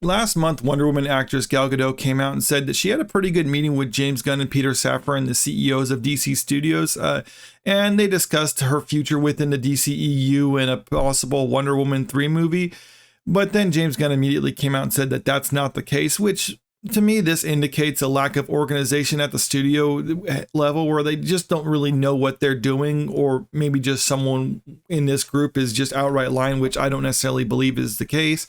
last month, Wonder Woman actress Gal Gadot came out and said that she had a pretty good meeting with James Gunn and Peter Safran, the CEOs of DC Studios, and they discussed her future within the DCEU and a possible Wonder Woman 3 movie. But then James Gunn immediately came out and said that that's not the case, which to me, this indicates a lack of organization at the studio level where they just don't really know what they're doing, or maybe just someone in this group is just outright lying, which I don't necessarily believe is the case.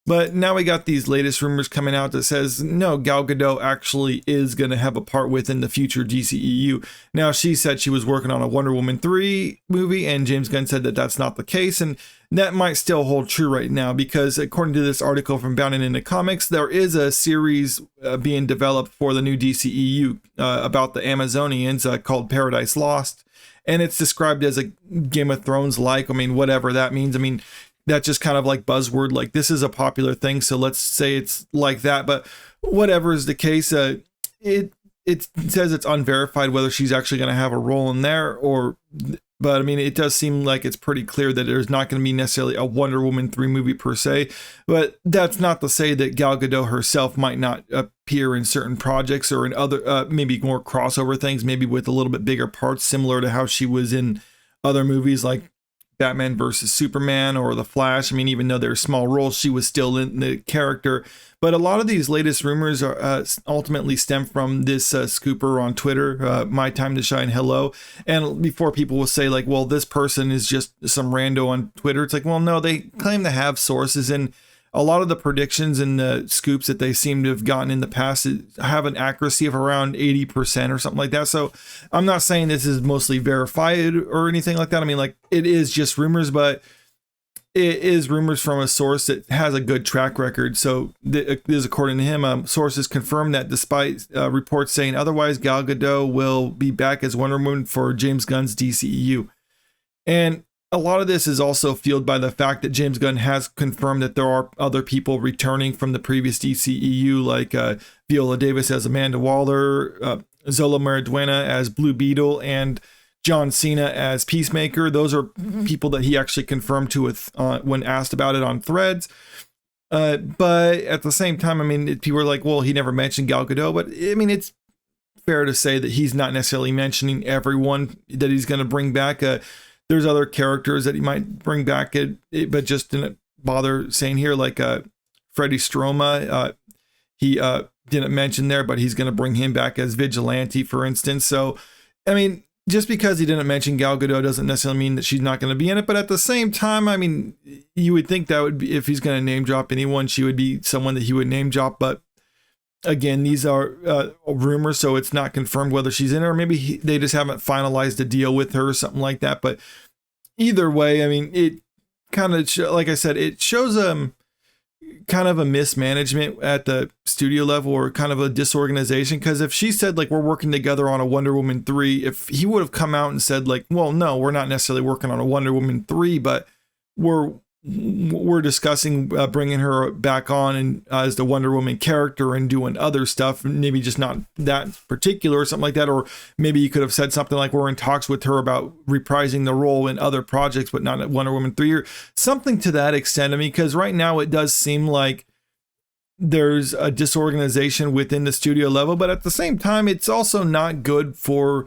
But now we got these latest rumors coming out that says, no, Gal Gadot actually is going to have a part within the future DCEU. Now, she said she was working on a Wonder Woman 3 movie, and James Gunn said that that's not the case. And that might still hold true right now, because according to this article from Bounding Into Comics, there is a series being developed for the new DCEU about the Amazonians called Paradise Lost. And it's described as a Game of Thrones like, I mean, whatever that means. I mean, that's just kind of like buzzword, like this is a popular thing, so let's say it's like that. But whatever is the case, it says it's unverified whether she's actually going to have a role in there, or but I mean, it does seem like it's pretty clear that there's not going to be necessarily a Wonder Woman 3 movie per se. But that's not to say that Gal Gadot herself might not appear in certain projects or in other maybe more crossover things, maybe with a little bit bigger parts, similar to how she was in other movies like Batman versus Superman or The Flash. I mean, even though they're small roles, she was still in the character. But a lot of these latest rumors are ultimately stem from this scooper on Twitter, My Time to Shine Hello. And before people will say like, well, this person is just some rando on Twitter, it's like, well, no, they claim to have sources, and a lot of the predictions and the scoops that they seem to have gotten in the past have an accuracy of around 80% or something like that. So I'm not saying this is mostly verified or anything like that. I mean, like, it is just rumors, but it is rumors from a source that has a good track record. So this is according to him. Sources confirm that despite reports saying otherwise, Gal Gadot will be back as Wonder Woman for James Gunn's DCEU. And a lot of this is also fueled by the fact that James Gunn has confirmed that there are other people returning from the previous DCEU, like Viola Davis as Amanda Waller, Zola Mariduena as Blue Beetle, and John Cena as Peacemaker. Those are people that he actually confirmed to with when asked about it on Threads. But at the same time, I mean, people are like, well, he never mentioned Gal Gadot. But I mean, it's fair to say that he's not necessarily mentioning everyone that he's going to bring back. There's other characters that he might bring back, but just didn't bother saying here, like Freddie Stroma. He didn't mention there, but he's going to bring him back as Vigilante, for instance. So, I mean, just because he didn't mention Gal Gadot doesn't necessarily mean that she's not going to be in it. But at the same time, I mean, you would think that would be, if he's going to name drop anyone, she would be someone that he would name drop. But again, these are rumors, so it's not confirmed whether she's in it, or maybe they just haven't finalized a deal with her or something like that. But either way, I mean, it kind of, like I said, it shows kind of a mismanagement at the studio level, or kind of a disorganization. Because if she said like, we're working together on a Wonder Woman 3, if he would have come out and said like, well, no, we're not necessarily working on a Wonder Woman 3, but we're discussing bringing her back on and as the Wonder Woman character and doing other stuff, maybe just not that particular or something like that. Or maybe you could have said something like, we're in talks with her about reprising the role in other projects, but not at Wonder Woman 3, or something to that extent. I mean, because right now it does seem like there's a disorganization within the studio level, but at the same time, it's also not good for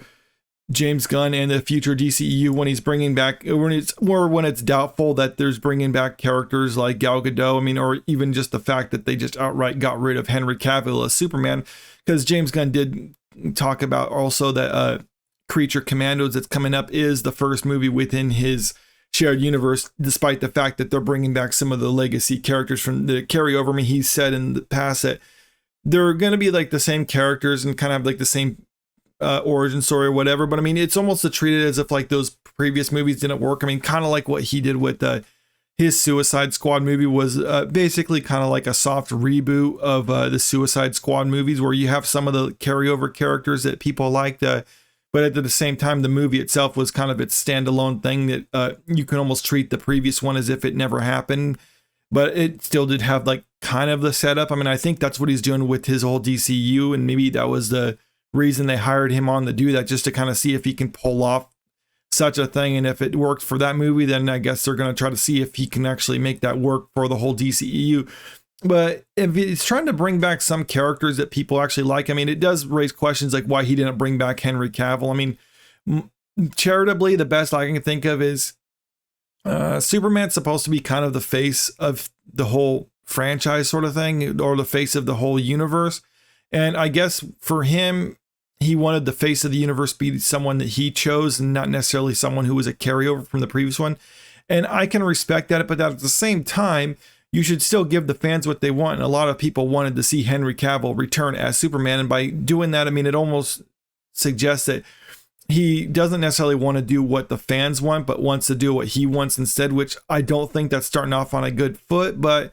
James Gunn and the future DCEU when he's bringing back, when it's doubtful that there's bringing back characters like Gal Gadot. I mean, or even just the fact that they just outright got rid of Henry Cavill as Superman, because James Gunn did talk about also that Creature Commandos that's coming up is the first movie within his shared universe, despite the fact that they're bringing back some of the legacy characters from the carryover. I mean, he said in the past that they're going to be like the same characters and kind of like the same origin story or whatever, but I mean, it's almost treated as if like those previous movies didn't work. I mean, kind of like what he did with his Suicide Squad movie was basically kind of like a soft reboot of the Suicide Squad movies, where you have some of the carryover characters that people liked, but at the same time, the movie itself was kind of its standalone thing that you can almost treat the previous one as if it never happened, but it still did have like kind of the setup. I mean, I think that's what he's doing with his whole DCU, and maybe that was the reason they hired him on to do that, just to kind of see if he can pull off such a thing. And if it worked for that movie, then I guess they're going to try to see if he can actually make that work for the whole DCEU. But if it's trying to bring back some characters that people actually like, I mean, it does raise questions like why he didn't bring back Henry Cavill. I mean, charitably, the best I can think of is Superman's supposed to be kind of the face of the whole franchise sort of thing, or the face of the whole universe. And I guess for him, he wanted the face of the universe be someone that he chose and not necessarily someone who was a carryover from the previous one. And I can respect that, but at the same time, you should still give the fans what they want. And a lot of people wanted to see Henry Cavill return as Superman. And by doing that, I mean, it almost suggests that he doesn't necessarily want to do what the fans want, but wants to do what he wants instead, which I don't think that's starting off on a good foot. But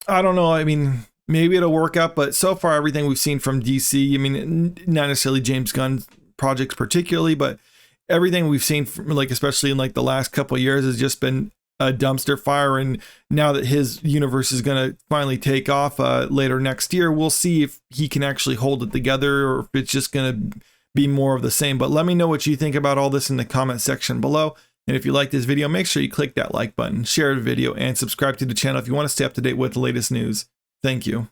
I don't know. I mean, maybe it'll work out. But so far, everything we've seen from DC, I mean, not necessarily James Gunn projects particularly, but everything we've seen from, like, especially in like the last couple of years, has just been a dumpster fire. And now that his universe is going to finally take off later next year, we'll see if he can actually hold it together or if it's just going to be more of the same. But let me know what you think about all this in the comment section below. And if you like this video, make sure you click that like button, share the video, and subscribe to the channel if you want to stay up to date with the latest news. Thank you.